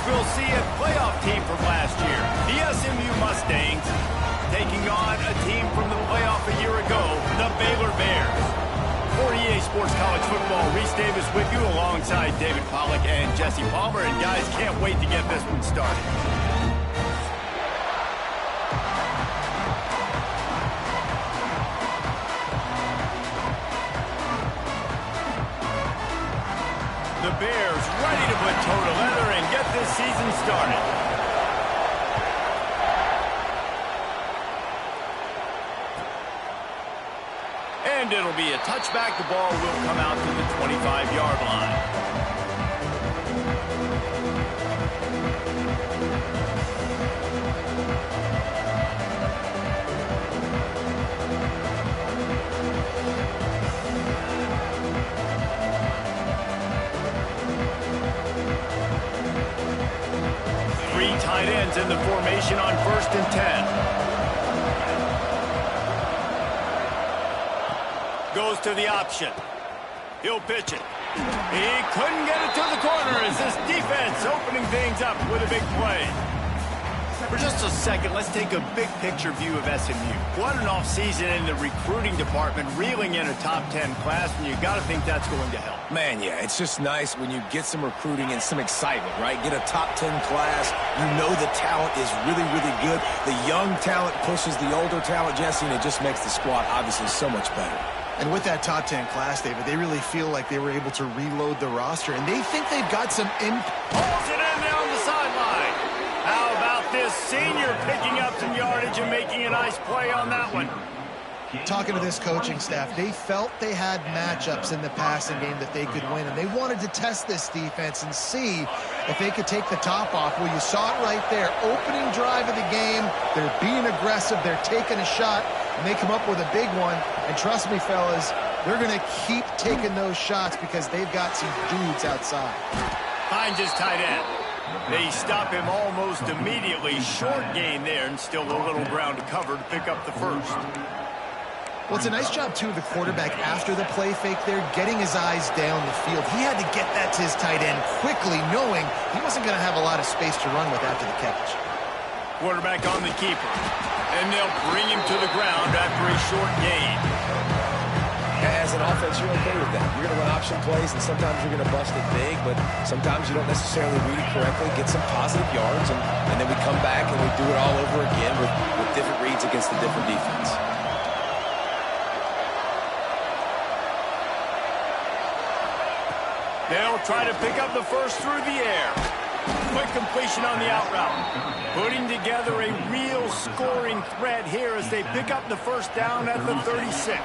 we'll see a playoff team from last year, the SMU Mustangs, taking on a team from the playoff a year ago, the Baylor Bears. For EA Sports College Football, Reese Davis with you alongside David Pollack and Jesse Palmer. And guys, can't wait to get this one started. The Bears ready to put toe to leather and get this season started. And it'll be a touchback. The ball will come out to the 25-yard line. Three tight ends in the formation on 1st and 10. Goes to the option. He'll pitch it. He couldn't get it to the corner as this defense opening things up with a big play. For just a second, let's take a big picture view of SMU. What an offseason in the recruiting department, reeling in a top 10 class, and you got to think that's going to help. Man, yeah, it's just nice when you get some recruiting and some excitement, right? Get a top 10 class. You know the talent is really, really good. The young talent pushes the older talent, Jesse, and it just makes the squad obviously so much better. And with that top 10 class, David, they really feel like they were able to reload the roster, and they think they've got some Pulls it in down the sideline. How about this senior picking up some yardage and making a nice play on that one? Talking to this coaching staff, they felt they had matchups in the passing game that they could win, and they wanted to test this defense and see if they could take the top off. Well, you saw it right there. Opening drive of the game, they're being aggressive, they're taking a shot, and they come up with a big one. And trust me, fellas, they're going to keep taking those shots because they've got some dudes outside. Finds his tight end. They stop him almost immediately. Short gain there, and still a little ground to cover to pick up the first. Well, it's a nice job, too, of the quarterback after the play fake there, getting his eyes down the field. He had to get that to his tight end quickly, knowing he wasn't going to have a lot of space to run with after the catch. Quarterback on the keeper. And they'll bring him to the ground after a short gain. As an offense, you're okay with that. You're going to run option plays, and sometimes you're going to bust it big, but sometimes you don't necessarily read it correctly, get some positive yards, and then we come back and we do it all over again with different reads against the different defense. They'll try to pick up the first through the air. Quick completion on the out route. Putting together a real scoring threat here as they pick up the first down at the 36.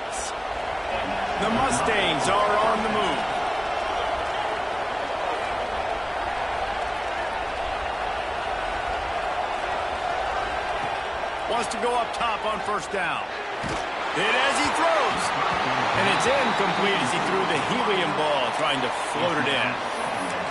The Mustangs are on the move. Wants to go up top on first down. Hit as he throws. And it's incomplete as he threw the helium ball, trying to float it in.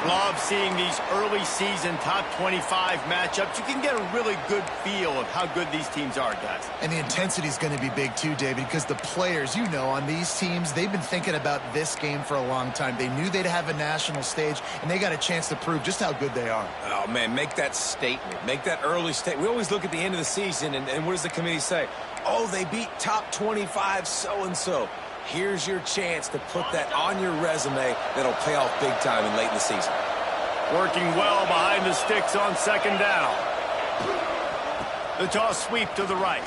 Love seeing these early season top 25 matchups. You can get a really good feel of how good these teams are, guys. And the intensity is going to be big too, David, because the players, you know, on these teams, they've been thinking about this game for a long time. They knew they'd have a national stage, and they got a chance to prove just how good they are. Oh, man, make that statement. Make that early statement. We always look at the end of the season, and what does the committee say? Oh, they beat top 25 so-and-so. Here's your chance to put that on your resume that'll pay off big time and late in the season. Working well behind the sticks on second down. The toss sweep to the right.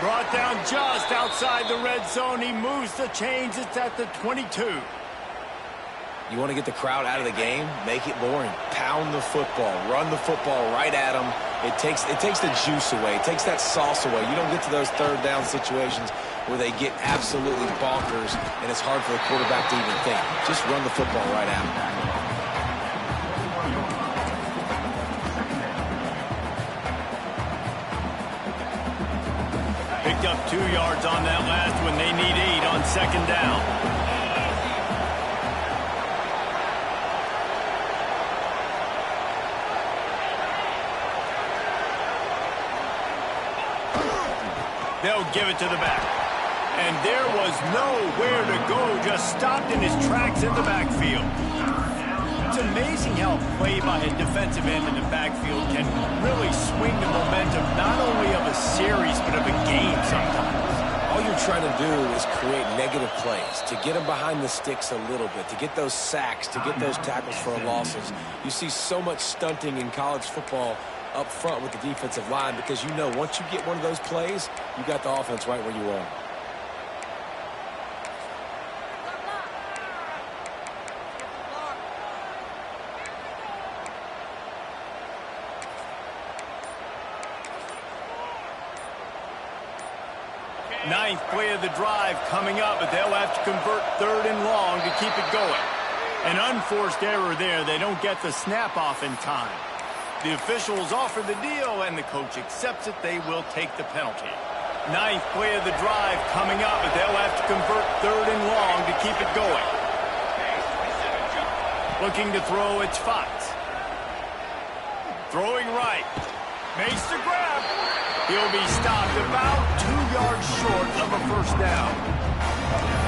Brought down just outside the red zone. He moves the chains. It's at the 22. You want to get the crowd out of the game? Make it boring. Pound the football. Run the football right at them. It takes the juice away. It takes that sauce away. You don't get to those third down situations where they get absolutely bonkers, and it's hard for the quarterback to even think. Just run the football right at them. Picked up 2 yards on that last one. They need 8 on second down. They'll give it to the back. And there was nowhere to go, just stopped in his tracks in the backfield. It's amazing how play by a defensive end in the backfield can really swing the momentum not only of a series but of a game sometimes. All you're trying to do is create negative plays, to get them behind the sticks a little bit, to get those sacks, to get those tackles for losses. You see so much stunting in college football up front with the defensive line because you know once you get one of those plays, you got the offense right where you want. Ninth play of the drive coming up, but they'll have to convert 3rd and long to keep it going. An unforced error there. They don't get the snap off in time. The officials offer the deal, and the coach accepts it. They will take the penalty. Ninth play of the drive coming up, but they'll have to convert 3rd and long to keep it going. Looking to throw, it's Fox. Throwing right. Makes the grab. He'll be stopped about 2 yards short of a 1st down.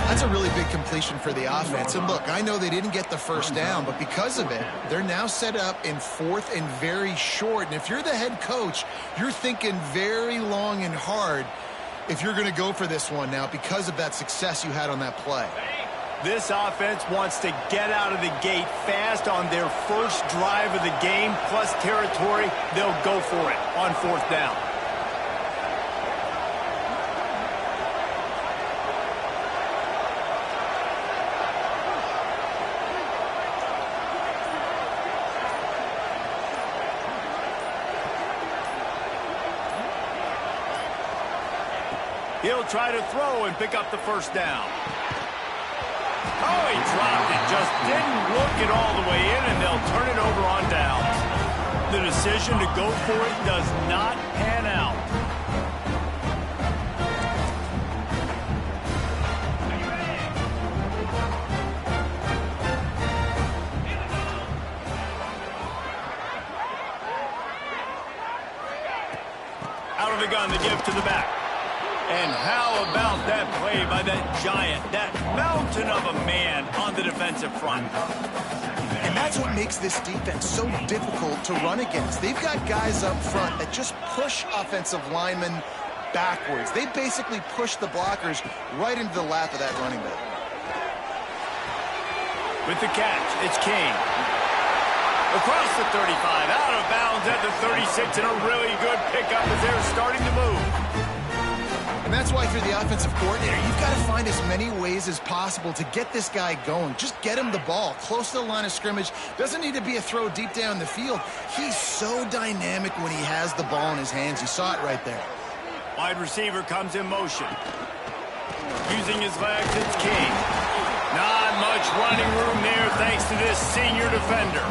That's a really big completion for the offense. And look, I know they didn't get the 1st down, but because of it, they're now set up in 4th and very short. And if you're the head coach, you're thinking very long and hard if you're going to go for this one now because of that success you had on that play. This offense wants to get out of the gate fast on their first drive of the game, plus territory. They'll go for it on 4th down. He'll try to throw and pick up the 1st down. Oh, he dropped it. Just didn't look it all the way in, and they'll turn it over on downs. The decision to go for it does not pan out. Out of the gun, the give to the back. And how about that play by that giant, that mountain of a man on the defensive front? And that's what makes this defense so difficult to run against. They've got guys up front that just push offensive linemen backwards. They basically push the blockers right into the lap of that running back. With the catch, it's King. Across the 35, out of bounds at the 36, and a really good pickup as they're starting to move. And that's why, if you're the offensive coordinator, you've got to find as many ways as possible to get this guy going. Just get him the ball close to the line of scrimmage. Doesn't need to be a throw deep down the field. He's so dynamic when he has the ball in his hands. You saw it right there. Wide receiver comes in motion. Using his legs, it's King. Not much running room there thanks to this senior defender.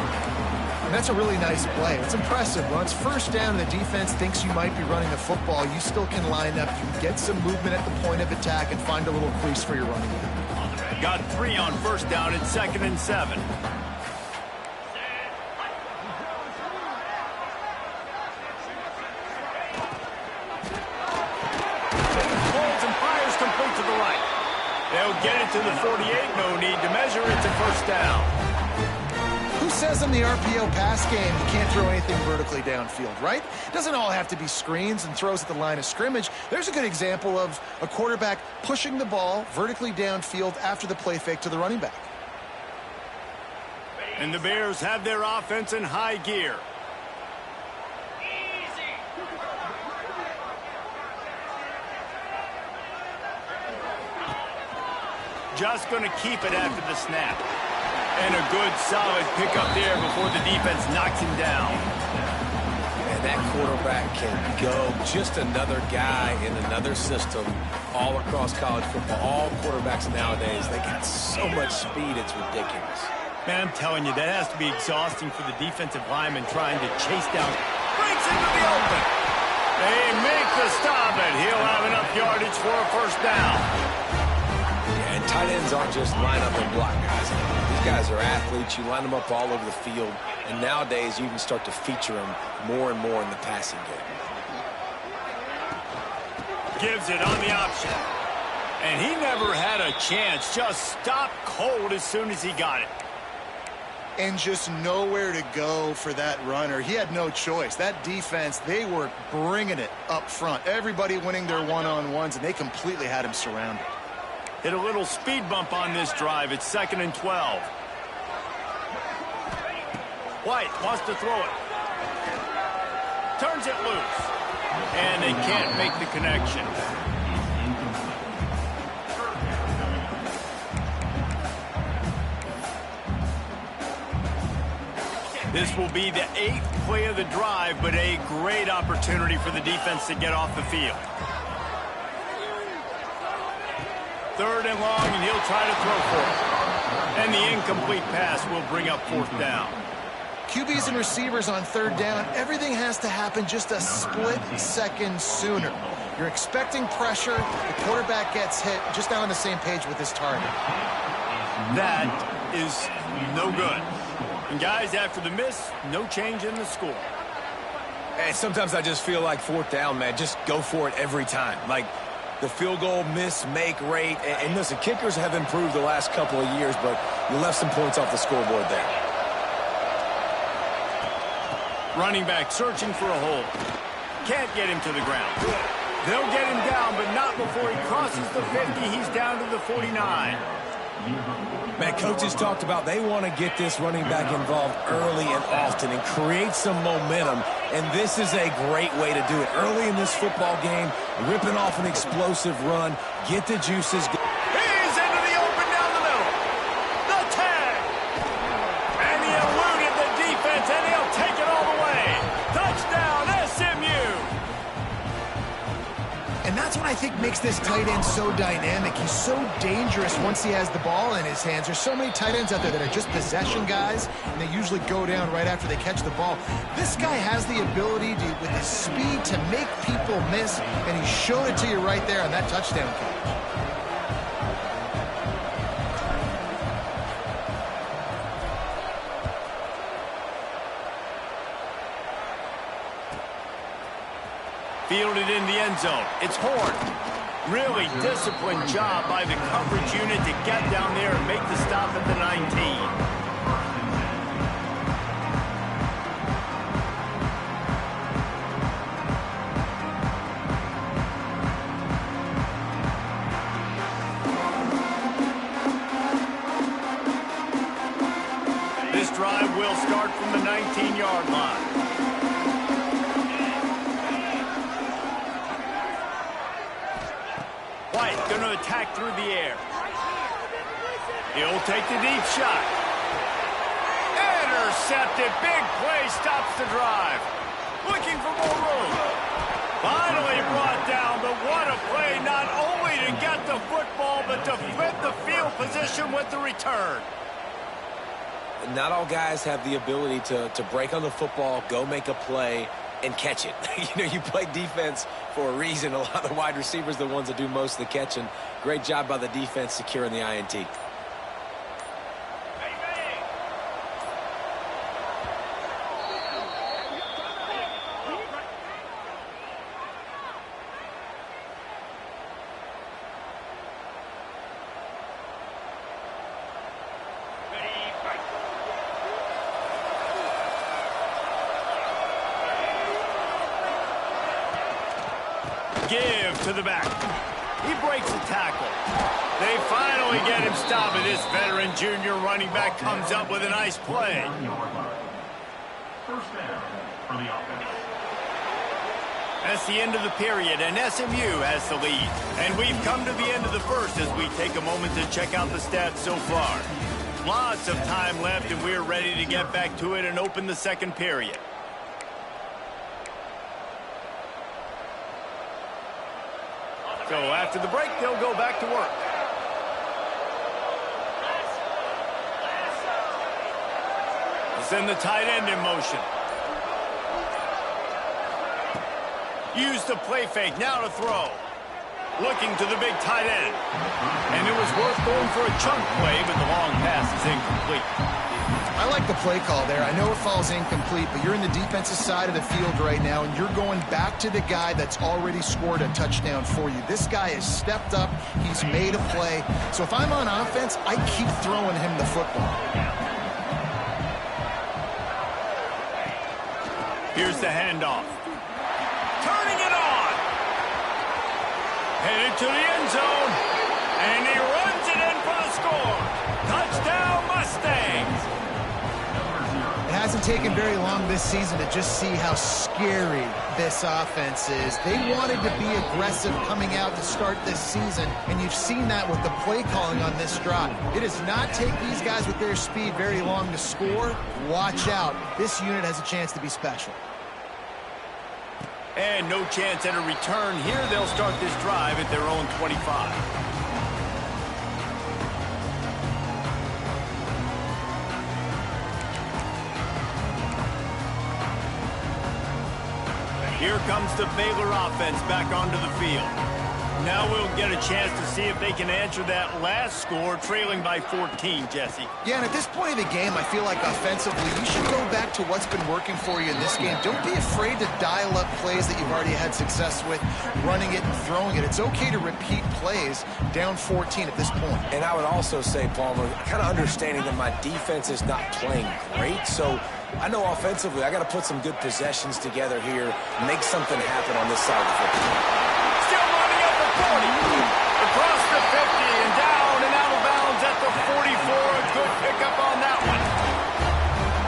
And that's a really nice play. It's impressive. When it's 1st down and the defense thinks you might be running the football, you still can line up. You can get some movement at the point of attack and find a little crease for your running back. Got 3 on 1st down. It's 2nd and 7. Holds and fires complete to the right. They'll get it to the 48. No need to measure. It's a 1st down. Who says in the RPO pass game you can't throw anything vertically downfield, right? It doesn't all have to be screens and throws at the line of scrimmage. There's a good example of a quarterback pushing the ball vertically downfield after the play fake to the running back. And the Bears have their offense in high gear. Just going to keep it after the snap. And a good, solid pickup there before the defense knocks him down. And that quarterback can go. Just another guy in another system all across college football. All quarterbacks nowadays, they got so much speed, it's ridiculous. Man, I'm telling you, that has to be exhausting for the defensive lineman trying to chase down. Breaks into the open. They make the stop, and he'll have enough yardage for a 1st down. Yeah, and tight ends aren't just line up and block guys. These guys are athletes. You line them up all over the field. And nowadays, you can start to feature them more and more in the passing game. Gives it on the option. And he never had a chance. Just stopped cold as soon as he got it. and just nowhere to go for that runner. He had no choice. That defense, they were bringing it up front. Everybody winning their one-on-ones, and they completely had him surrounded. Hit a little speed bump on this drive. It's 2nd and 12. White wants to throw it. Turns it loose. And they can't make the connection. This will be the 8th play of the drive, but a great opportunity for the defense to get off the field. 3rd and long, and he'll try to throw for it. And the incomplete pass will bring up 4th down. QBs and receivers on 3rd down, everything has to happen just a split second sooner. You're expecting pressure, the quarterback gets hit, just not on the same page with his target. That is no good. And guys, after the miss, no change in the score. And sometimes I just feel like 4th down, man, just go for it every time. Like, the field goal miss-make rate. And listen, kickers have improved the last couple of years, but you left some points off the scoreboard there. Running back searching for a hole. Can't get him to the ground. They'll get him down, but not before he crosses the 50. He's down to the 49. Man, coaches talked about they want to get this running back involved early and often and create some momentum, and this is a great way to do it. Early in this football game, ripping off an explosive run, get the juices going. He's into the open down the middle. The tag. And he eluded the defense, and he'll take it all the way. Touchdown, SMU. And that's what I think makes this tight end so dynamic. He's so dangerous once he has the ball in his hands. There's so many tight ends out there that are just possession guys, and they usually go down right after they catch the ball. This guy has the ability to, with his speed, to make people miss, and he showed it to you right there on that touchdown catch. Fielded in the end zone. It's Horn. Really disciplined job by the coverage unit to get down there and make the stop at the 19. This drive will start from the 19-yard line. White going to attack through the air. He'll take the deep shot. Intercepted. Big play stops the drive. Looking for more room. Finally brought down, but what a play, not only to get the football, but to flip the field position with the return. Not all guys have the ability to break on the football, go make a play, and catch it. You know, you play defense for a reason. A lot of the wide receivers are the ones that do most of the catching. Great job by the defense securing the INT. Give to the back. He breaks the tackle. They finally get him stopped, and this veteran junior running back comes up with a nice play. First down for the offense. That's the end of the period, and SMU has the lead. And we've come to the end of the first as we take a moment to check out the stats so far. Lots of time left, and we're ready to get back to it and open the second period. So after the break, they'll go back to work. Send the tight end in motion. Use the play fake, now to throw. Looking to the big tight end. And it was worth going for a chunk play, but the long pass is incomplete. I like the play call there. I know it falls incomplete, but you're in the defensive side of the field right now, and you're going back to the guy that's already scored a touchdown for you. This guy has stepped up. He's made a play. So if I'm on offense, I keep throwing him the football. Here's the handoff. Turning it on. Headed to the end zone. And he runs it in for the score. Touchdown, Mustangs. It hasn't taken very long this season to just see how scary this offense is. They wanted to be aggressive coming out to start this season, and you've seen that with the play calling on this drive. It does not take these guys with their speed very long to score. Watch out. This unit has a chance to be special. And no chance at a return here. They'll start this drive at their own 25. Here comes the Baylor offense back onto the field. Now we'll get a chance to see if they can answer that last score, trailing by 14, Jesse. Yeah, and at this point of the game, I feel like offensively, you should go back to what's been working for you in this game. Don't be afraid to dial up plays that you've already had success with, running it and throwing it. It's okay to repeat plays down 14 at this point. And I would also say, Palmer, kind of understanding that my defense is not playing great, so I know offensively I got to put some good possessions together here, make something happen on this side of the football. Still running up the 40. Across the 50 and down and out of bounds at the 44. A good pickup on that one.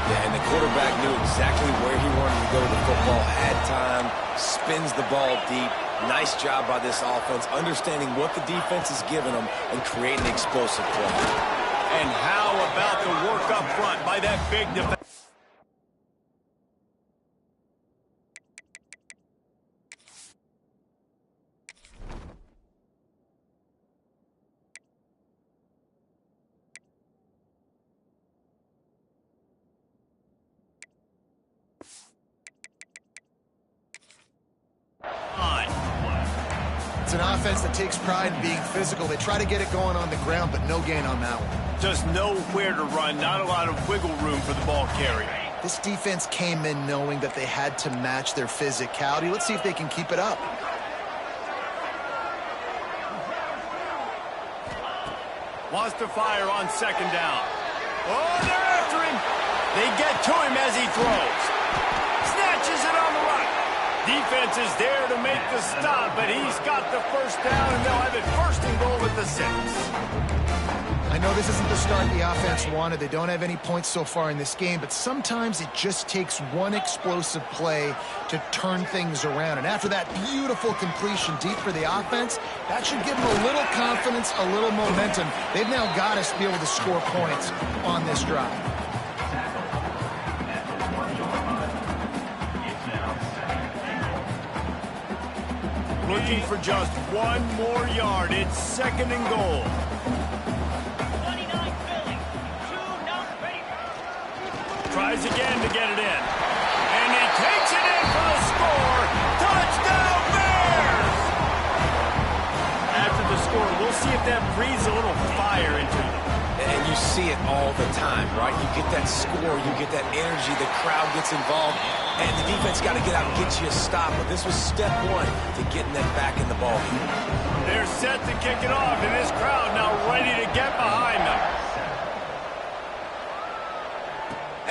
Yeah, and the quarterback knew exactly where he wanted to go with the football, had time, spins the ball deep. Nice job by this offense, understanding what the defense is giving them and creating explosive play. And how about the work up front by that big defense? It's an offense that takes pride in being physical. They try to get it going on the ground, but no gain on that one. Just nowhere to run, not a lot of wiggle room for the ball carrier. This defense came in knowing that they had to match their physicality. Let's see if they can keep it up. Wants to fire on second down. Oh, they're after him. They get to him as he throws. Snatches it on the run. Defense is there to make the stop, but he's got the first down, and they'll have it first and goal at the 6. I know this isn't the start the offense wanted. They don't have any points so far in this game, but sometimes it just takes one explosive play to turn things around. And after that beautiful completion deep for the offense, that should give them a little confidence, a little momentum. They've now got us to be able to score points on this drive. Looking for just one more yard. It's second and goal. Tries again to get it in. And he takes it in for the score. Touchdown, Bears! After the score, we'll see if that breathes a little fire into them. And you see it all the time, right? You get that score, you get that energy, the crowd gets involved, and the defense got to get out and get you a stop. But this was step one to getting them back in the ball game. They're set to kick it off, and this crowd now ready to get behind them.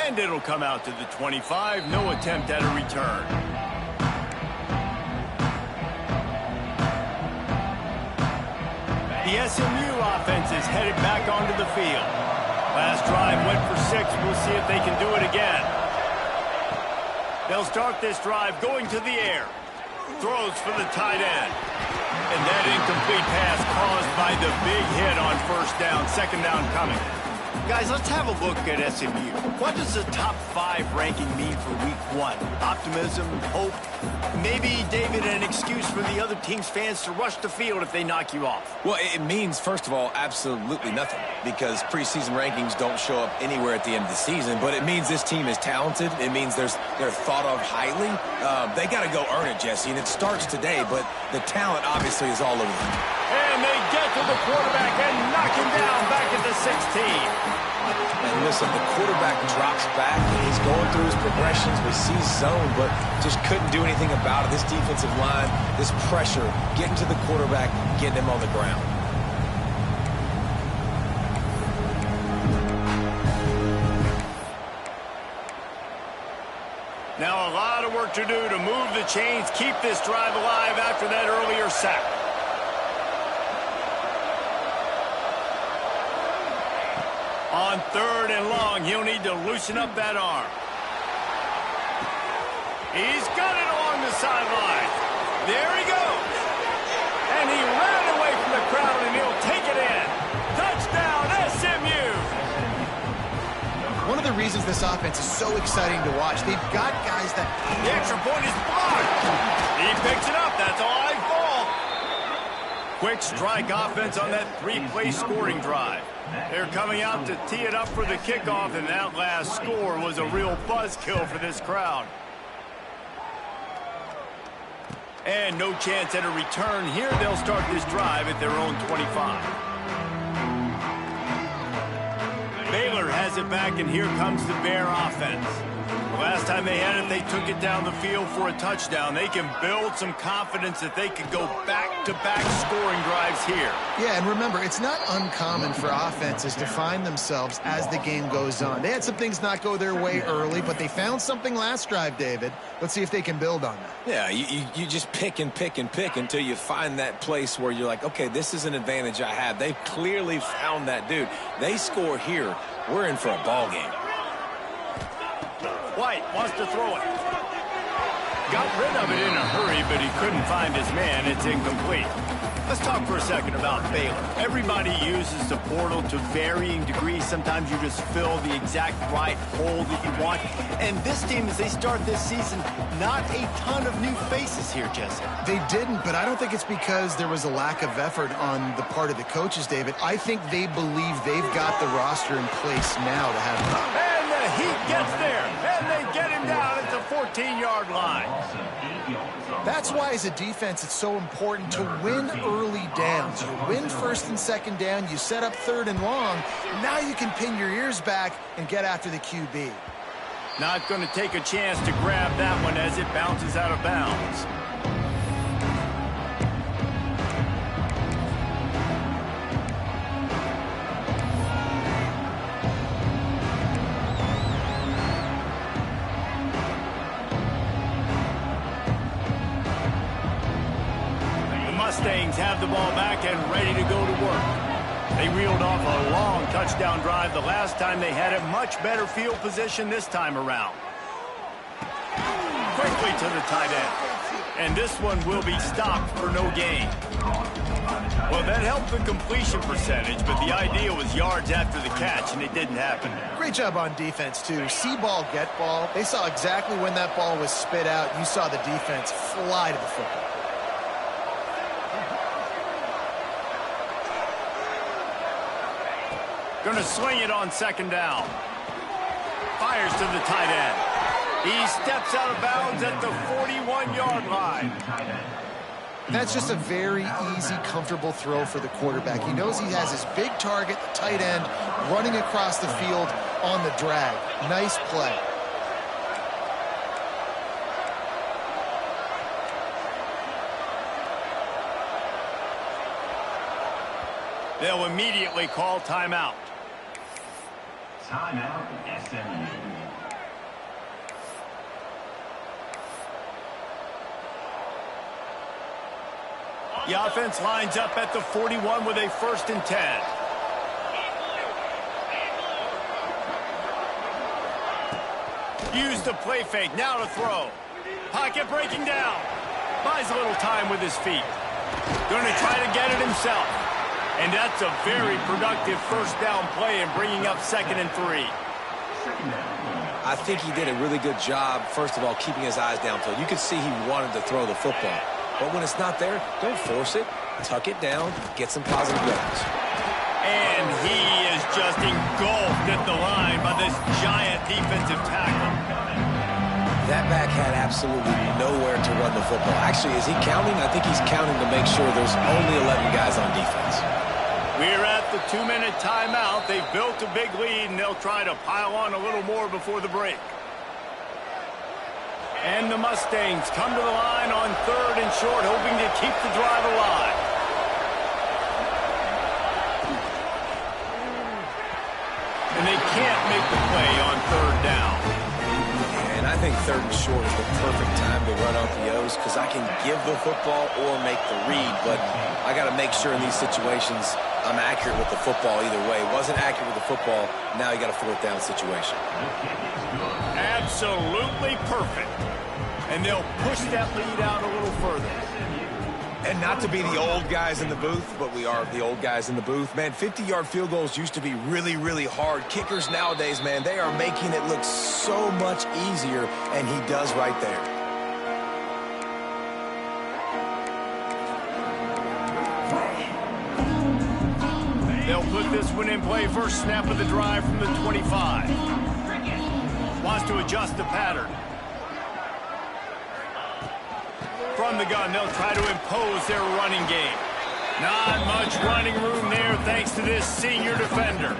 And it'll come out to the 25. No attempt at a return. The SMU offense is headed back onto the field. Last drive went for 6. We'll see if they can do it again. They'll start this drive going to the air. Throws for the tight end. And that incomplete pass caused by the big hit on first down. Second down coming. Guys, let's have a look at SMU. What does the top 5 ranking mean for week 1? Optimism, hope, maybe, David, an excuse for the other team's fans to rush the field if they knock you off? Well, it means, first of all, absolutely nothing, because preseason rankings don't show up anywhere at the end of the season, but it means this team is talented. It means they're thought of highly. They got to go earn it, Jesse, and it starts today, but the talent obviously is all over them. And they get to the quarterback and knock him down back at the 16. And listen, the quarterback drops back, and he's going through his progressions. We see zone, but just couldn't do anything about it. This defensive line, this pressure, getting to the quarterback, getting him on the ground. Now a lot of work to do to move the chains, keep this drive alive after that earlier sack. On 3rd and long, he'll need to loosen up that arm. He's got it along the sideline. There he goes. And he ran away from the crowd, and he'll take it in. Touchdown, SMU. One of the reasons this offense is so exciting to watch, they've got guys that... The extra point is blocked. He picks it up. That's a live ball. Quick strike offense on that 3-play scoring drive. They're coming out to tee it up for the kickoff, and that last score was a real buzzkill for this crowd. And no chance at a return here. They'll start this drive at their own 25. Baylor has it back, and here comes the Bear offense. The last time they had it, they took it down the field for a touchdown. They can build some confidence that they can go back-to-back scoring drives here. Yeah, and remember, it's not uncommon for offenses to find themselves as the game goes on. They had some things not go their way early, but they found something last drive, David. Let's see if they can build on that. Yeah, you just pick and pick and pick until you find that place where you're like, okay, this is an advantage I have. They've clearly found that dude. They score here, we're in for a ball game. White wants to throw it. Got rid of it in a hurry, but he couldn't find his man. It's incomplete. Let's talk for a second about Baylor. Everybody uses the portal to varying degrees. Sometimes you just fill the exact right hole that you want. And this team, as they start this season, not a ton of new faces here, Jesse. They didn't, but I don't think it's because there was a lack of effort on the part of the coaches, David. I think they believe they've got the roster in place now to have fun. And the Heat gets there, and they get him down at the 14-yard line. That's why, as a defense, it's so important to win early downs. You win 1st and 2nd down, you set up 3rd and long. Now you can pin your ears back and get after the QB. Not going to take a chance to grab that one as it bounces out of bounds. Mustangs have the ball back and ready to go to work. They reeled off a long touchdown drive the last time they had it. Much better field position this time around. Quickly to the tight end. And this one will be stopped for no gain. Well, that helped the completion percentage, but the idea was yards after the catch, and it didn't happen. Great job on defense, too. See ball, get ball. They saw exactly when that ball was spit out. You saw the defense fly to the football. Going to sling it on 2nd down. Fires to the tight end. He steps out of bounds at the 41-yard line. That's just a very easy, comfortable throw for the quarterback. He knows he has his big target, the tight end, running across the field on the drag. Nice play. They'll immediately call timeout. Timeout, SMU. The offense lines up at the 41 with a 1st and 10. Use the play fake, now to throw. Pocket breaking down. Buys a little time with his feet. Going to try to get it himself. And that's a very productive 1st down play in bringing up 2nd and 3. I think he did a really good job, first of all, keeping his eyes downfield. You could see he wanted to throw the football. But when it's not there, don't force it. Tuck it down, get some positive yards. And he is just engulfed at the line by this giant defensive tackle. That back had absolutely nowhere to run the football. Actually, is he counting? I think he's counting to make sure there's only 11 guys on defense. We're at the 2-minute timeout. They've built a big lead, and they'll try to pile on a little more before the break. And the Mustangs come to the line on 3rd and short, hoping to keep the drive alive. And they can't make the play on 3rd down. And I I think 3rd and short is the perfect time to run RPOs because I can give the football or make the read, but I got to make sure in these situations I'm accurate with the football either way. Wasn't accurate with the football, now you got a 4th down situation. Absolutely perfect. And they'll push that lead out a little further. And not to be the old guys in the booth, but we are the old guys in the booth. Man, 50-yard field goals used to be really, really hard. Kickers nowadays, man, they are making it look so much easier, and he does right there. They'll put this one in play. First snap of the drive from the 25. Wants to adjust the pattern. From the gun, they'll try to impose their running game. Not much running room there thanks to this senior defender.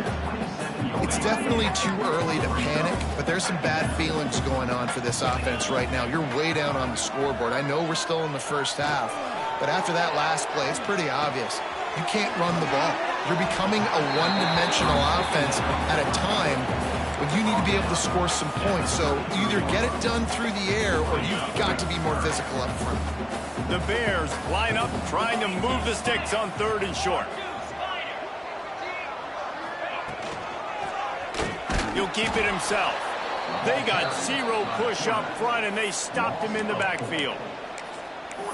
It's definitely too early to panic, but there's some bad feelings going on for this offense right now. You're way down on the scoreboard. I know we're still in the first half, but after that last play, it's pretty obvious. You can't run the ball. You're becoming a one-dimensional offense at a time when you need to be able to score some points. So either get it done through the air or you've got to be more physical up front. The Bears line up trying to move the sticks on 3rd and short. He'll keep it himself. They got 0 push up front and they stopped him in the backfield.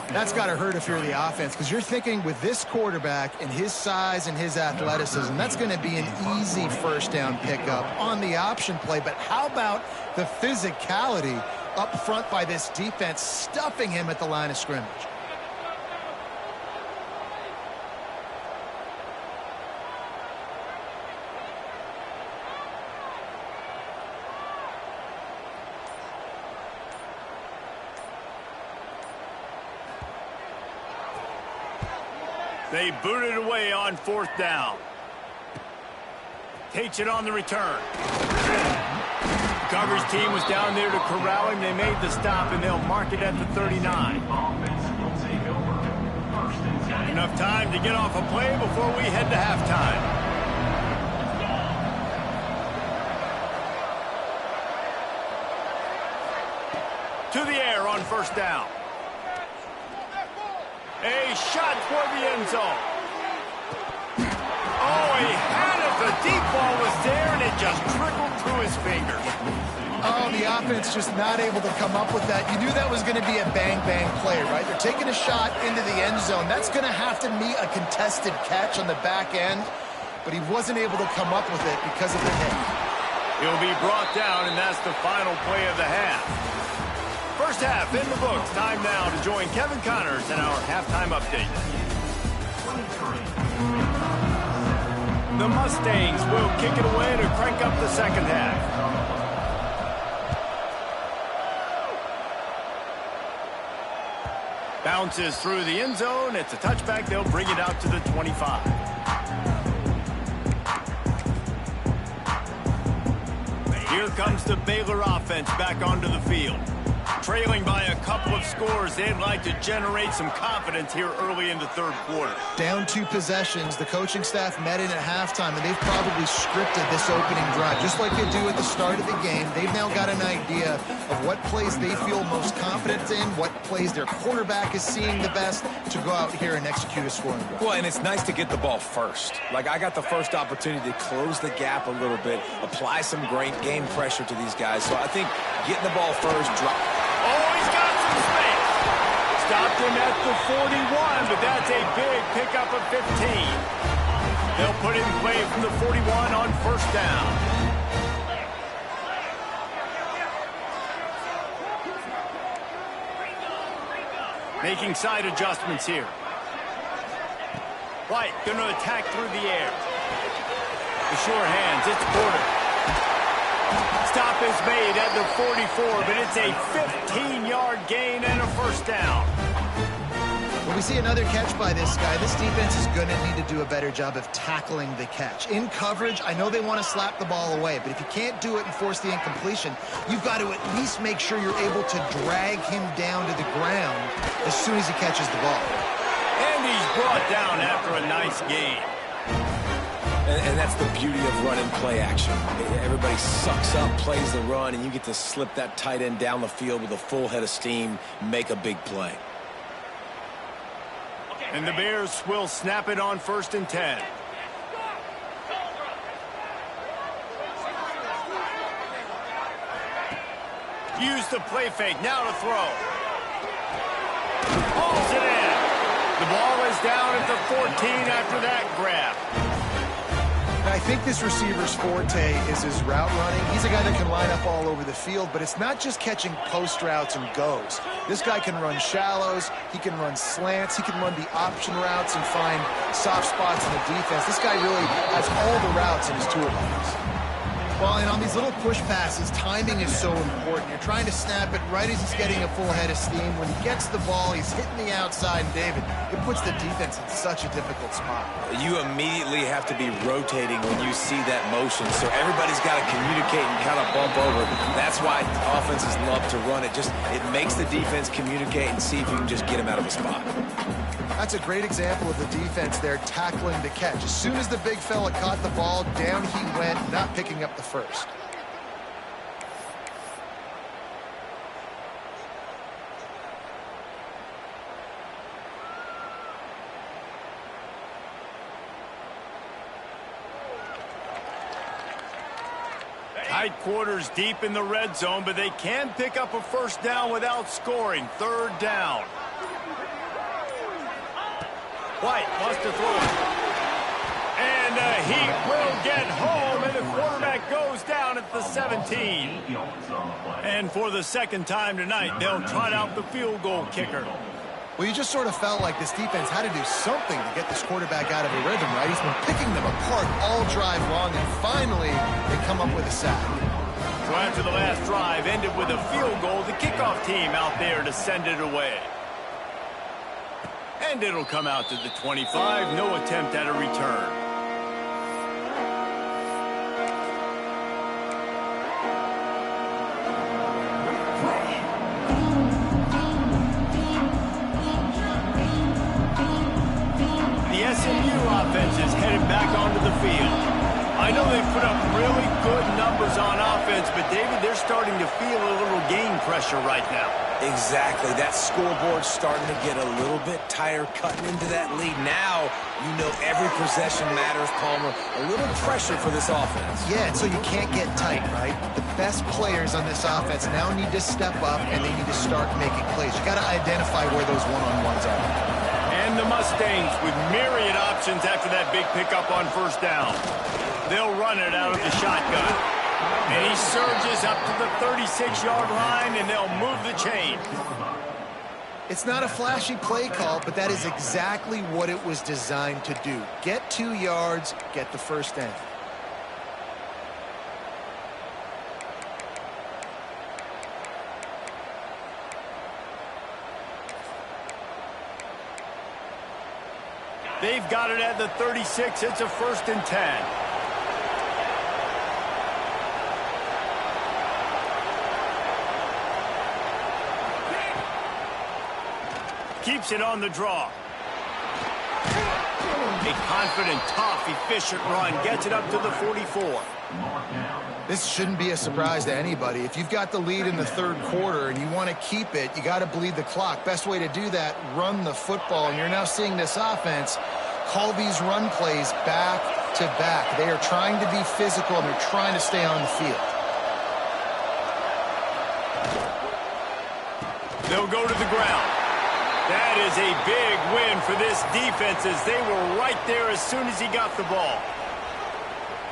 That's got to hurt if you're the offense, because you're thinking with this quarterback and his size and his athleticism, that's going to be an easy 1st down pickup on the option play. But how about the physicality up front by this defense, stuffing him at the line of scrimmage? They boot it away on 4th down. Takes it on the return. Coverage team was down there to corral him. They made the stop, and they'll mark it at the 39. Enough time to get off a play before we head to halftime. To the air on 1st down. A shot toward the end zone. Oh, he had it. The deep ball was there, and it just trickled through his fingers. Oh, the offense just not able to come up with that. You knew that was going to be a bang-bang play, right? They're taking a shot into the end zone. That's going to have to meet a contested catch on the back end, but he wasn't able to come up with it because of the hit. He'll be brought down, and that's the final play of the half. First half in the books. Time now to join Kevin Connors in our halftime update. The Mustangs will kick it away to crank up the second half. Bounces through the end zone. It's a touchback. They'll bring it out to the 25. Here comes the Baylor offense back onto the field. Trailing by a couple of scores, they'd like to generate some confidence here early in the 3rd quarter. Down 2 possessions, the coaching staff met in at halftime, and they've probably scripted this opening drive. Just like they do at the start of the game, they've now got an idea of what plays they feel most confident in, what plays their quarterback is seeing the best to go out here and execute a scoring drive. Well, and it's nice to get the ball first. Like, I got the first opportunity to close the gap a little bit, apply some great game pressure to these guys. So I think getting the ball first, drop. Oh, he's got some space. Stopped him at the 41, but that's a big pickup of 15. They'll put it in play from the 41 on 1st down. Making side adjustments here. White going to attack through the air. The sure hands, it's Porter. Stop is made at the 44, but it's a 15-yard gain and a 1st down. When we see another catch by this guy, this defense is going to need to do a better job of tackling the catch. In coverage, I know they want to slap the ball away, but if you can't do it and force the incompletion, you've got to at least make sure you're able to drag him down to the ground as soon as he catches the ball. And he's brought down after a nice gain. And that's the beauty of running play action. Everybody sucks up, plays the run, and you get to slip that tight end down the field with a full head of steam, make a big play. And the Bears will snap it on 1st and 10. Use the play fake, now to throw. Hauls it in. The ball is down at the 14 after that grab. I think this receiver's forte is his route running. He's a guy that can line up all over the field, but it's not just catching post routes and goes. This guy can run shallows, he can run slants, he can run the option routes and find soft spots in the defense. This guy really has all the routes in his toolbox. Well, and on these little push passes, timing is so important. You're trying to snap it right as he's getting a full head of steam. When he gets the ball, he's hitting the outside, and David, it puts the defense in such a difficult spot. You immediately have to be rotating when you see that motion, so everybody's got to communicate and kind of bump over. That's why offenses love to run it. It makes the defense communicate and see if you can just get him out of a spot. That's a great example of the defense there tackling the catch. As soon as the big fella caught the ball, down he went, not picking up the first. Tight quarters deep in the red zone, but they can pick up a first down without scoring. 3rd down. White wants to throw it. And he will get home, and the quarterback goes down at the 17. And for the 2nd time tonight, they'll trot out the field goal kicker. Well, you just sort of felt like this defense had to do something to get this quarterback out of a rhythm, right? He's been picking them apart all drive long, and finally they come up with a sack. So after the last drive ended with a field goal, the kickoff team out there to send it away. And it'll come out to the 25. No attempt at a return. The SMU offense is headed back onto the field. I know they put up really good numbers on offense, but David, they're starting to feel a little game pressure right now. Exactly. That scoreboard's starting to get a little bit tighter cutting into that lead. Now, you know every possession matters, Palmer. A little pressure for this offense. Yeah, and so you can't get tight, right? The best players on this offense now need to step up, and they need to start making plays. You got to identify where those one-on-ones are. And the Mustangs with myriad options after that big pickup on 1st down. They'll run it out of the shotgun. And he surges up to the 36-yard line, and they'll move the chain. It's not a flashy play call, but that is exactly what it was designed to do. Get 2 yards, get the first down. They've got it at the 36. It's a 1st and 10. Keeps it on the draw. A confident, tough, efficient run. Gets it up to the 44. This shouldn't be a surprise to anybody. If you've got the lead in the 3rd quarter and you want to keep it, you got to bleed the clock. Best way to do that, run the football. And you're now seeing this offense call these run plays back to back. They are trying to be physical, and they're trying to stay on the field. They'll go to the ground. That is a big win for this defense, as they were right there as soon as he got the ball.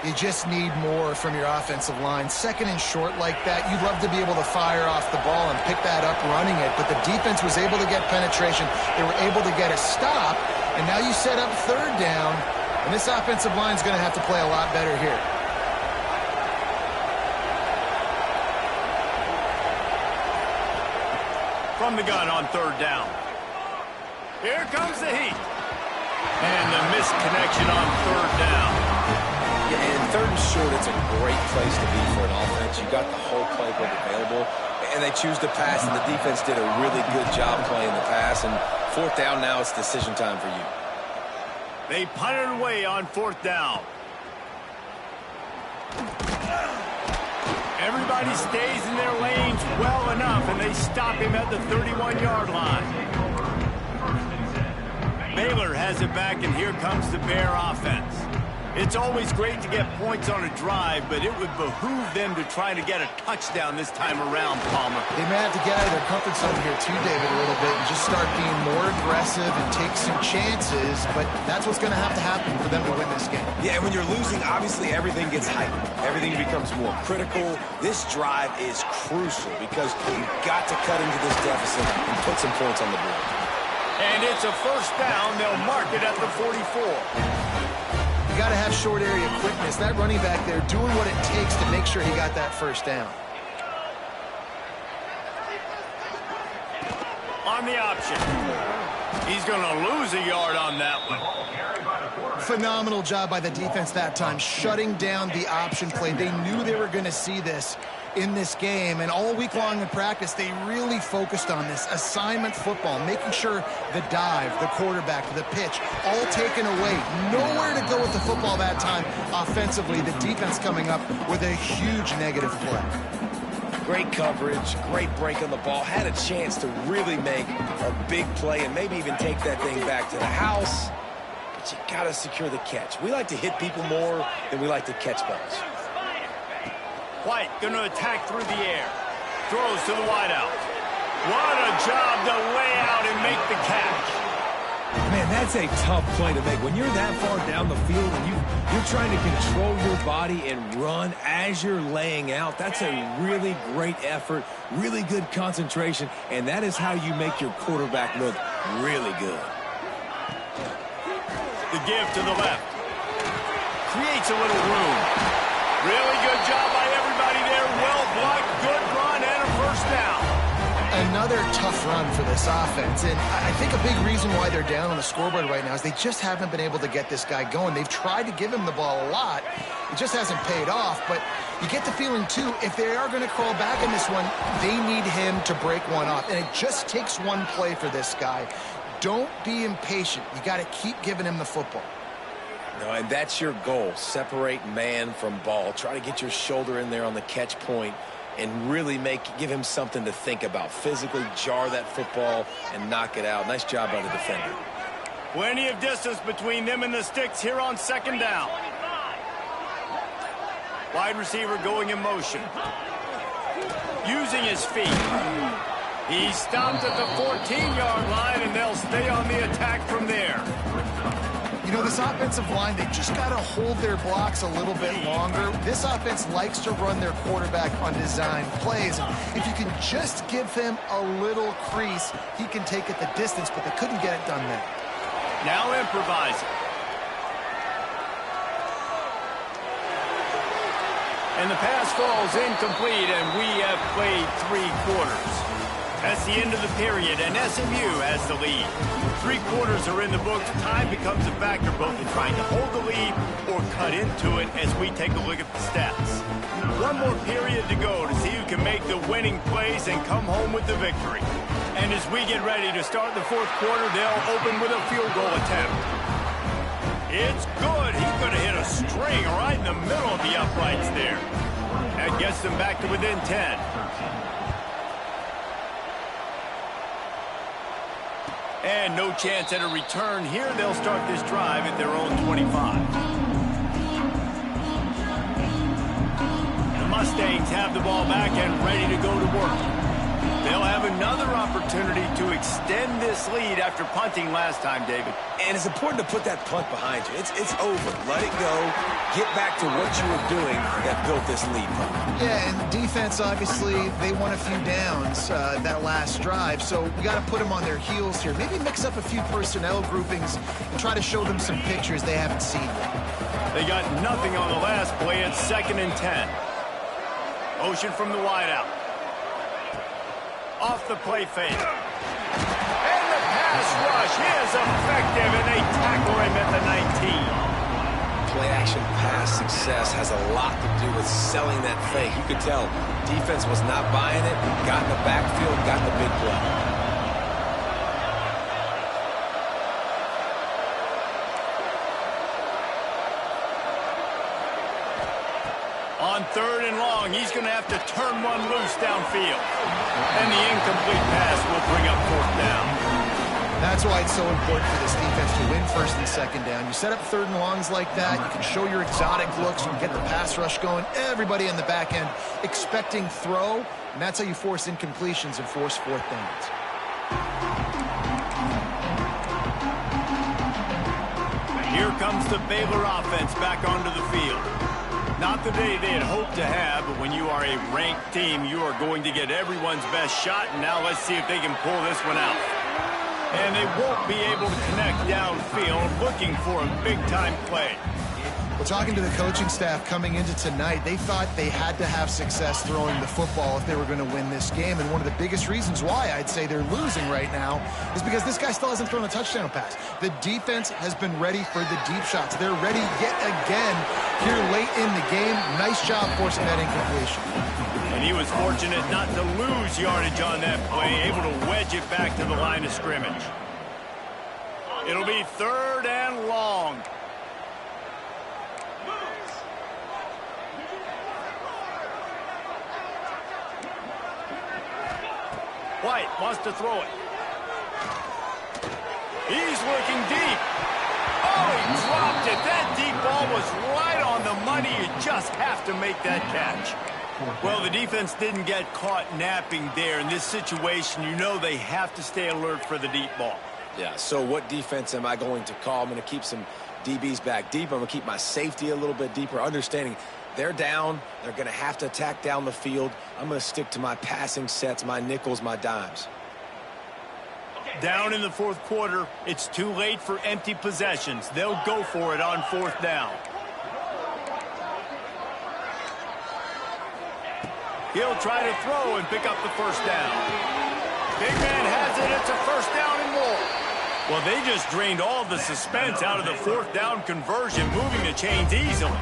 You just need more from your offensive line. 2nd and short like that, you'd love to be able to fire off the ball and pick that up running it, but the defense was able to get penetration. They were able to get a stop, and now you set up 3rd down, and this offensive line is going to have to play a lot better here. From the gun on 3rd down. Here comes the heat. And the missed connection on 3rd down. Yeah, and 3rd and short, it's a great place to be for an offense. You got the whole playbook available, and they choose to pass, and the defense did a really good job playing the pass. And 4th down now, it's decision time for you. They punted away on 4th down. Everybody stays in their lanes well enough, and they stop him at the 31-yard line. Baylor has it back, and here comes the Bear offense. It's always great to get points on a drive, but it would behoove them to try to get a touchdown this time around, Palmer. They may have to get out of their comfort zone here too, David, a little bit and just start being more aggressive and take some chances, but that's what's going to happen for them to win this game. Yeah, and when you're losing, obviously everything gets heightened. Everything becomes more critical. This drive is crucial because you've got to cut into this deficit and put some points on the board. And it's a first down. They'll mark it at the 44. You got to have short area quickness. That running back there doing what it takes to make sure he got that first down. On the option. He's going to lose a yard on that one. Phenomenal job by the defense that time, shutting down the option play. They knew they were going to see this in this game, and all week long in practice, they really focused on this assignment football, making sure the dive, the quarterback, the pitch, all taken away. Nowhere to go with the football that time offensively. The defense coming up with a huge negative play. Great coverage, great break on the ball, had a chance to really make a big play and maybe even take that thing back to the house, but you got to secure the catch. We like to hit people more than we like to catch balls. White going to attack through the air. Throws to the wideout. What a job to lay out and make the catch. Man, that's a tough play to make. When you're that far down the field and you're trying to control your body and run as you're laying out, that's a really great effort, really good concentration, and that is how you make your quarterback look really good. The give to the left. Creates a little room. Really good job by everybody there. Well blocked, good run, and a first down. Another tough run for this offense, and I think a big reason why they're down on the scoreboard right now is they just haven't been able to get this guy going. They've tried to give him the ball a lot. It just hasn't paid off, but you get the feeling, too, if they are going to crawl back in this one, they need him to break one off, and it just takes one play for this guy. Don't be impatient. You got to keep giving him the football. No, and that's your goal. Separate man from ball. Try to get your shoulder in there on the catch point and really give him something to think about. Physically jar that football and knock it out. Nice job by the defender. Plenty of distance between them and the sticks here on second down. Wide receiver going in motion. Using his feet. He stopped at the 14-yard line, and they'll stay on the attack from there. You know, this offensive line, they just got to hold their blocks a little bit longer. This offense likes to run their quarterback on design plays. And if you can just give him a little crease, he can take it the distance, but they couldn't get it done there. Now improvising. And the pass falls incomplete, and we have played 3 quarters. That's the end of the period, and SMU has the lead. 3 quarters are in the books. Time becomes a factor both in trying to hold the lead or cut into it as we take a look at the stats. 1 more period to go to see who can make the winning plays and come home with the victory. And as we get ready to start the 4th quarter, they'll open with a field goal attempt. It's good. He's going to hit a string right in the middle of the uprights there. That gets them back to within 10. And no chance at a return here. They'll start this drive at their own 25. The Mustangs have the ball back and ready to go to work. They'll have another opportunity to extend this lead after punting last time, David. And it's important to put that punt behind you. It's over. Let it go. Get back to what you were doing that built this lead. Yeah, and defense, obviously, they won a few downs that last drive, so we got to put them on their heels here. Maybe mix up a few personnel groupings and try to show them some pictures they haven't seen yet. They got nothing on the last play. It's 2nd and 10. Motion from the wideout. Off the play fake. And the pass rush is effective, and they tackle him at the 19. Play-action pass success has a lot to do with selling that fake. You could tell defense was not buying it, got in the backfield, got the big play. 3rd and long. He's going to have to turn one loose downfield. And the incomplete pass will bring up 4th down. That's why it's so important for this defense to win 1st and 2nd down. You set up 3rd and longs like that. You can show your exotic looks. You can get the pass rush going. Everybody in the back end expecting throw. And that's how you force incompletions and force 4th downs. Here comes the Baylor offense back onto the field. Not the day they had hoped to have, but when you are a ranked team, you are going to get everyone's best shot. And now let's see if they can pull this one out. And they won't be able to connect downfield, looking for a big-time play. Well, talking to the coaching staff coming into tonight, they thought they had to have success throwing the football if they were going to win this game. And one of the biggest reasons why I'd say they're losing right now is because this guy still hasn't thrown a touchdown pass. The defense has been ready for the deep shots. They're ready yet again here late in the game. Nice job forcing that incompletion. And he was fortunate not to lose yardage on that play, able to wedge it back to the line of scrimmage. It'll be 3rd and long. White wants to throw it. He's looking deep. Oh, he dropped it. That deep ball was right on the money. You just have to make that catch. Well, the defense didn't get caught napping there. In this situation, you know they have to stay alert for the deep ball. Yeah, so what defense am I going to call? I'm going to keep some DBs back deep. I'm going to keep my safety a little bit deeper, understanding they're down. They're going to have to attack down the field. I'm going to stick to my passing sets, my nickels, my dimes. Down in the 4th quarter, it's too late for empty possessions. They'll go for it on 4th down. He'll try to throw and pick up the 1st down. Big man has it. It's a 1st down and more. Well, they just drained all the suspense out of the 4th down conversion, moving the chains easily.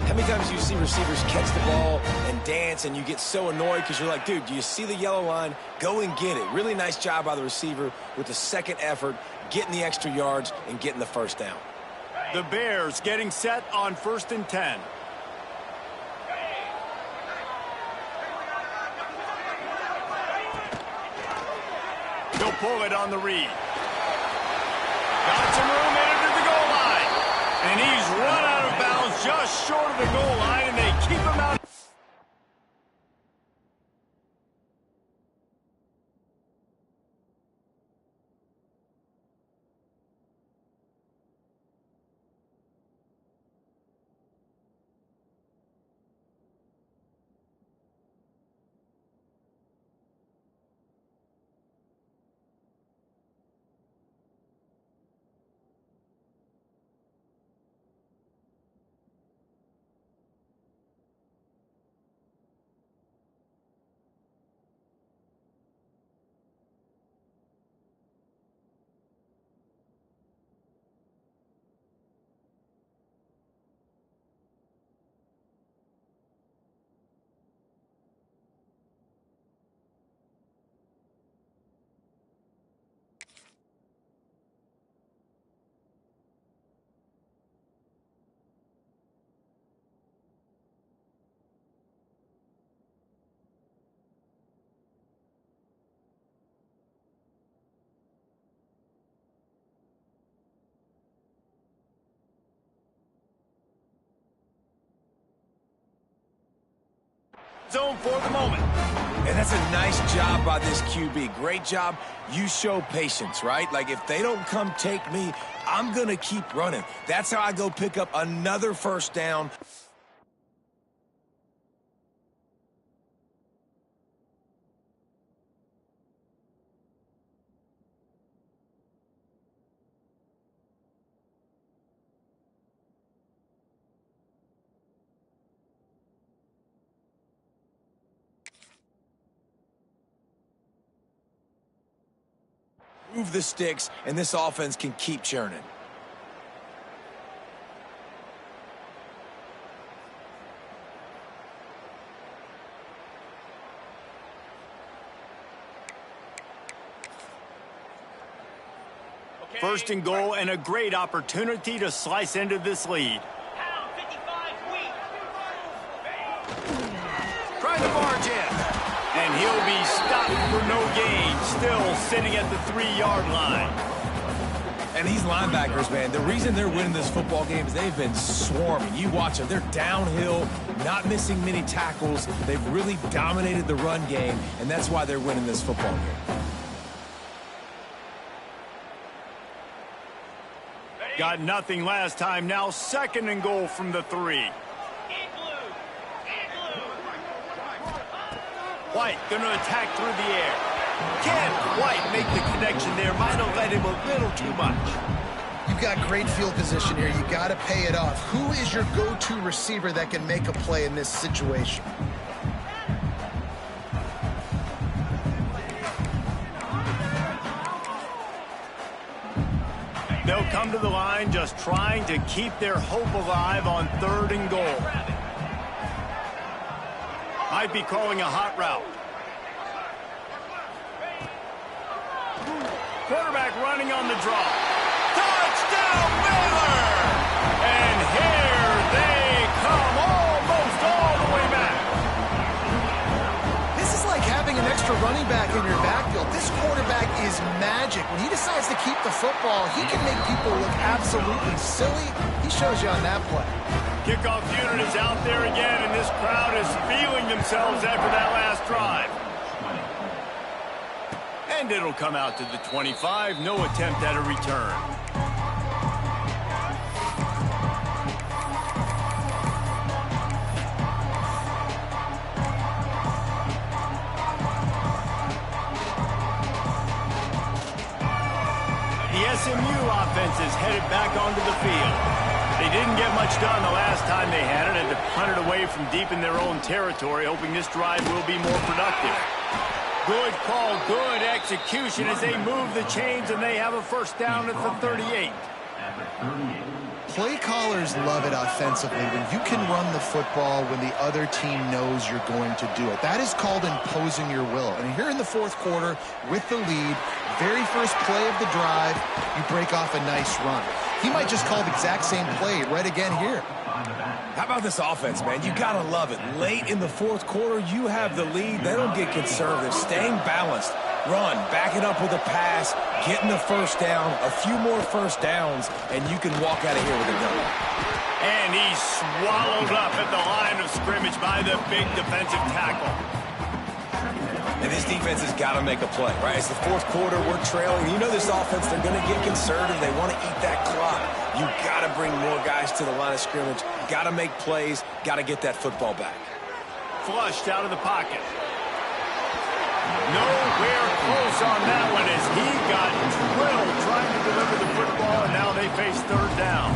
How many times do you see receivers catch the ball and dance and you get so annoyed because you're like, dude, do you see the yellow line? Go and get it. Really nice job by the receiver with the 2nd effort, getting the extra yards and getting the 1st down. The Bears getting set on 1st and 10. He'll pull it on the read. Got some room into the goal line. And he's run out of bounds just short of the goal line, and they keep him out. Zone for the moment. And that's a nice job by this QB. Great job. You show patience, right? Like, if they don't come take me, I'm going to keep running. That's how I go pick up another 1st down. Move the sticks, and this offense can keep churning. First and goal, and a great opportunity to slice into this lead. will be stopped for no gain, still sitting at the 3-yard line. And these linebackers, man, the reason they're winning this football game is they've been swarming. You watch them. They're downhill, not missing many tackles. They've really dominated the run game, and that's why they're winning this football game. Got nothing last time. Now 2nd and goal from the 3. White going to attack through the air. Can White make the connection there? Might have led him a little too much. You've got great field position here. You got to pay it off. Who is your go-to receiver that can make a play in this situation? They'll come to the line just trying to keep their hope alive on 3rd and goal. Might be calling a hot route. Quarterback running on the draw. Touchdown, Baylor! And here they come, almost all the way back. This is like having an extra running back in your backfield. This quarterback is magic. When he decides to keep the football, he can make people look absolutely silly. He shows you on that play. Kickoff unit is out there again, and this crowd is feeling themselves after that last drive. And it'll come out to the 25. No attempt at a return. The SMU offense is headed back onto the field. They didn't get much done the last time they had it, and to punt it away from deep in their own territory, hoping this drive will be more productive. Good call, good execution as they move the chains, and they have a 1st down at the 38. Play callers love it offensively when you can run the football when the other team knows you're going to do it. That is called imposing your will. And here in the 4th quarter with the lead, very first play of the drive, you break off a nice run. He might just call the exact same play right again here. How about this offense, man? You got to love it. Late in the 4th quarter, you have the lead. They don't get conservative. Staying balanced. Run, back it up with a pass, getting the 1st down, a few more 1st downs, and you can walk out of here with a gun. And he's swallowed up at the line of scrimmage by the big defensive tackle. And this defense has got to make a play, right? It's the 4th quarter. We're trailing. You know this offense, they're going to get conservative. They want to eat that clock. You got to bring more guys to the line of scrimmage. Got to make plays. Got to get that football back. Flushed out of the pocket. Nowhere close on that one as he got drilled trying to deliver the football, and now they face 3rd down.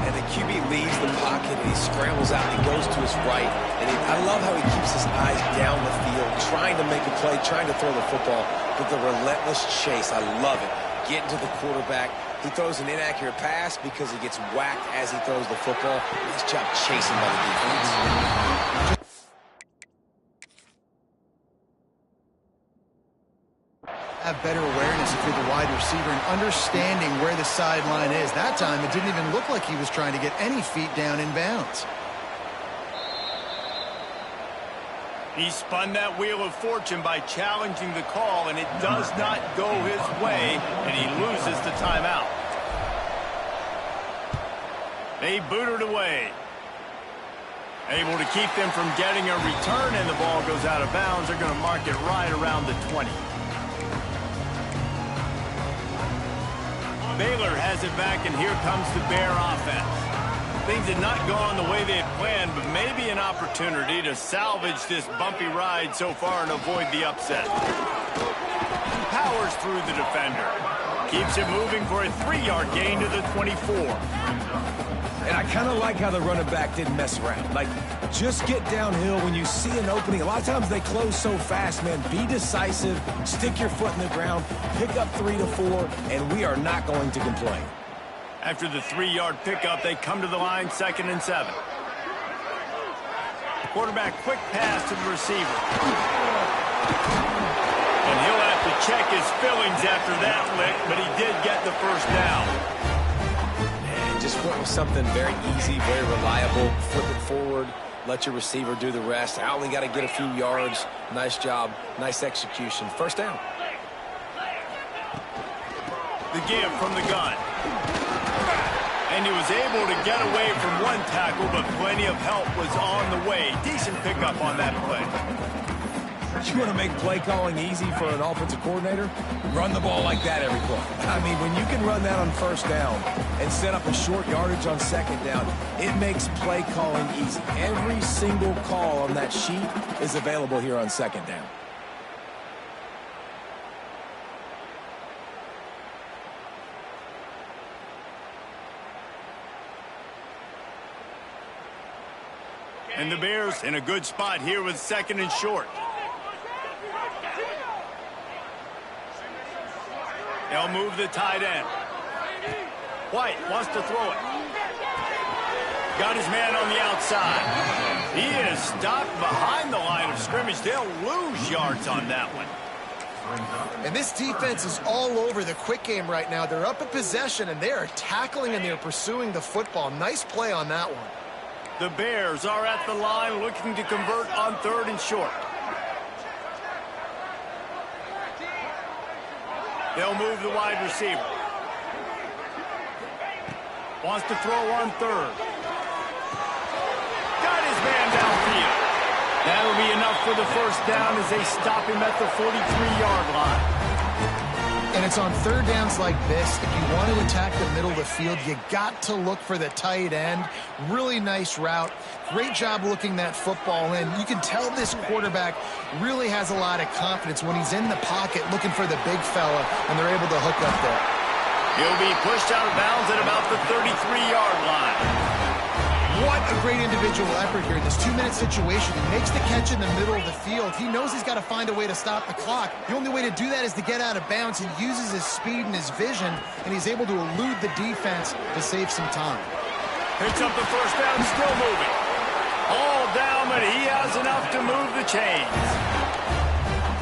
And the QB leaves the pocket, and he scrambles out, and he goes to his right. And I love how he keeps his eyes down the field, trying to make a play, trying to throw the football, but the relentless chase, I love it. Getting to the quarterback. He throws an inaccurate pass because he gets whacked as he throws the football. Nice job chasing by the defense. Have better awareness if you're the wide receiver and understanding where the sideline is. That time, it didn't even look like he was trying to get any feet down in bounds. He spun that wheel of fortune by challenging the call, and it does not go his way, and he loses the timeout. They boot it away. Able to keep them from getting a return, and the ball goes out of bounds. They're going to mark it right around the 20. Baylor has it back, and here comes the Bear offense. Things had not gone the way they had planned, but maybe an opportunity to salvage this bumpy ride so far and avoid the upset. Powers through the defender. Keeps it moving for a 3-yard gain to the 24. And I kind of like how the running back didn't mess around. Like, just get downhill when you see an opening. A lot of times they close so fast, man. Be decisive, stick your foot in the ground, pick up 3 to 4, and we are not going to complain. After the 3-yard pickup, they come to the line, 2nd and 7. Quarterback quick pass to the receiver. And he'll have to check his fillings after that lick, but he did get the 1st down. And just went with something very easy, very reliable. Flip it forward. Let your receiver do the rest. I only got to get a few yards. Nice job. Nice execution. First down. The give from the gun. And he was able to get away from one tackle, but plenty of help was on the way. Decent pickup on that play. You want to make play calling easy for an offensive coordinator? Run the ball like that every play. I mean, when you can run that on first down and set up a short yardage on second down, it makes play calling easy. Every single call on that sheet is available here on second down. And the Bears in a good spot here with second and short. They'll move the tight end. White wants to throw it. Got his man on the outside. He is stopped behind the line of scrimmage. They'll lose yards on that one. And this defense is all over the quick game right now. They're up in possession, and they are tackling and they're pursuing the football. Nice play on that one. The Bears are at the line looking to convert on third and short. They'll move the wide receiver. Wants to throw on third. Got his man downfield. That'll be enough for the first down as they stop him at the 43-yard line. And it's on third downs like this. If you want to attack the middle of the field, you got to look for the tight end. Really nice route. Great job looking that football in. You can tell this quarterback really has a lot of confidence when he's in the pocket looking for the big fella, and they're able to hook up there. He'll be pushed out of bounds at about the 33-yard line. What a great individual effort here in this 2-minute situation. He makes the catch in the middle of the field. He knows he's got to find a way to stop the clock. The only way to do that is to get out of bounds. He uses his speed and his vision, and he's able to elude the defense to save some time. Picks up the first down, still moving. All down, but he has enough to move the chains.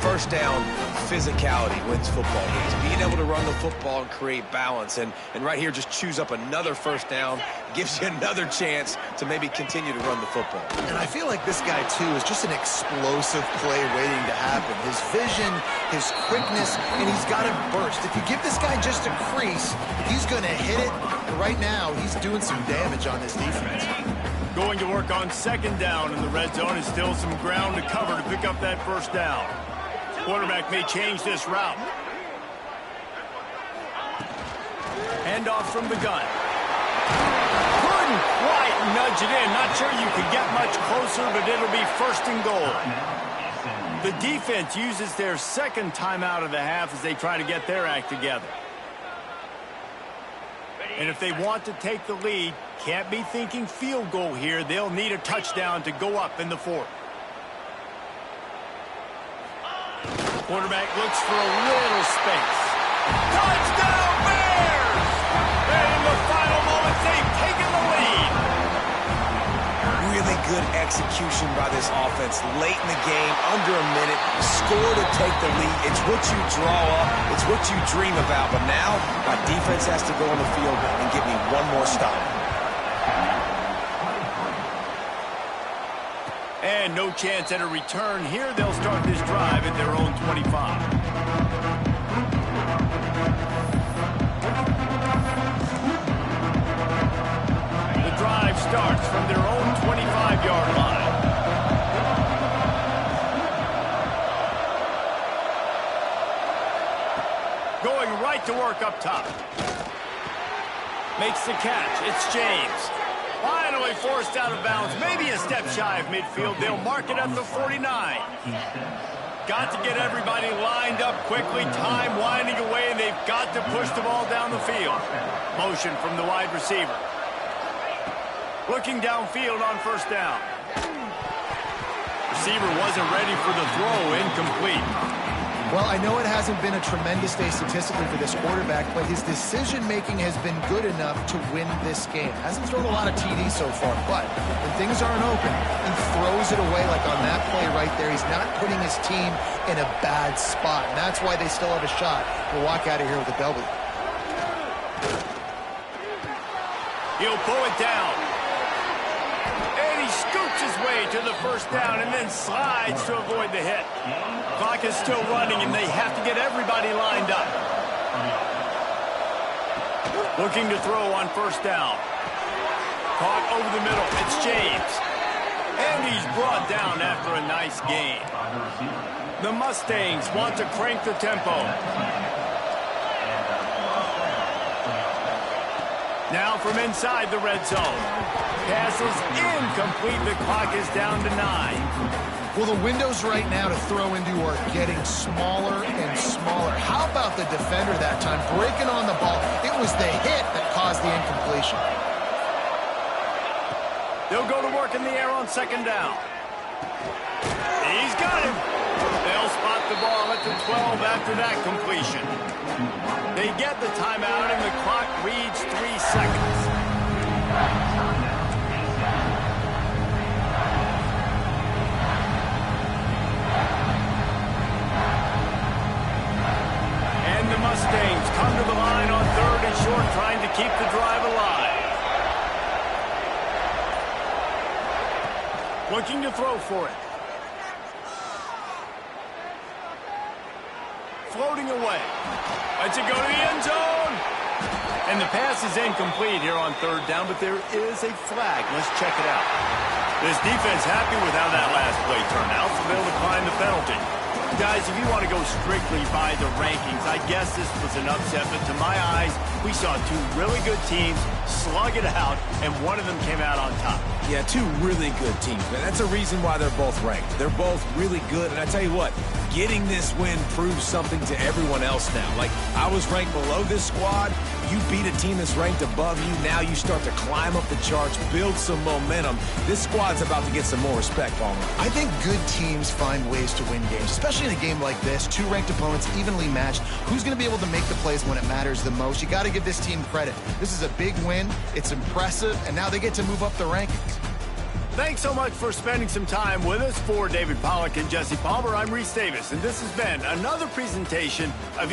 First down, physicality wins football games. Being able to run the football and create balance. And right here, just choose up another first down. Gives you another chance to maybe continue to run the football. And I feel like this guy, too, is just an explosive play waiting to happen. His vision, his quickness, and he's got a burst. If you give this guy just a crease, he's going to hit it. But right now, he's doing some damage on this defense. Going to work on second down in the red zone. Is still some ground to cover to pick up that first down. Quarterback may change this route. Handoff from the gun. Couldn't quite nudge it in. Not sure you could get much closer, but it'll be first and goal. The defense uses their second timeout of the half as they try to get their act together. And if they want to take the lead, can't be thinking field goal here. They'll need a touchdown to go up in the fourth. Quarterback looks for a little space. Touchdown, Bears! And in the final moments, they've taken the lead. Really good execution by this offense. Late in the game, under a minute, score to take the lead. It's what you draw up. It's what you dream about. But now, my defense has to go on the field and give me one more stop. And no chance at a return here. They'll start this drive at their own 25. The drive starts from their own 25-yard line. Going right to work up top. Makes the catch. It's James. Finally forced out of bounds, maybe a step shy of midfield. They'll mark it at the 49. Got to get everybody lined up quickly, time winding away, and they've got to push the ball down the field. Motion from the wide receiver. Looking downfield on first down. Receiver wasn't ready for the throw, incomplete. Well, I know it hasn't been a tremendous day statistically for this quarterback, but his decision-making has been good enough to win this game. Hasn't thrown a lot of TDs so far, but when things aren't open, he throws it away like on that play right there. He's not putting his team in a bad spot, and that's why they still have a shot to walk out of here with a W. He'll pull it down. And he scoots his way to the first down and then slides to avoid the hit. Clock is still running, and they have to get everybody lined up. Looking to throw on first down. Caught over the middle. It's James. And he's brought down after a nice gain. The Mustangs want to crank the tempo. Now from inside the red zone. Pass is incomplete. The clock is down to 9. Well, the windows right now to throw into are getting smaller and smaller. How about the defender that time breaking on the ball? It was the hit that caused the incompletion. They'll go to work in the air on second down. He's got him. They'll spot the ball at the 12 after that completion. They get the timeout, and the clock reads 3 seconds. And the Mustangs come to the line on 3rd and short, trying to keep the drive alive. Looking to throw for it. Floating away. Lets it go to the end zone. And the pass is incomplete here on 3rd down, but there is a flag. Let's check it out. This defense happy with how that last play turned out, so they'll decline the penalty. Guys, if you want to go strictly by the rankings, I guess this was an upset, but to my eyes, we saw 2 really good teams slug it out, and one of them came out on top. Yeah, 2 really good teams, man. That's a reason why they're both ranked. They're both really good, and I tell you what, getting this win proves something to everyone else now. Like, I was ranked below this squad. You beat a team that's ranked above you. Now you start to climb up the charts, build some momentum. This squad's about to get some more respect, Palmer. I think good teams find ways to win games, especially in a game like this. 2 ranked opponents, evenly matched. Who's going to be able to make the plays when it matters the most? You got to give this team credit. This is a big win. It's impressive, and now they get to move up the rankings. Thanks so much for spending some time with us. For David Pollack and Jesse Palmer, I'm Reese Davis, and this has been another presentation of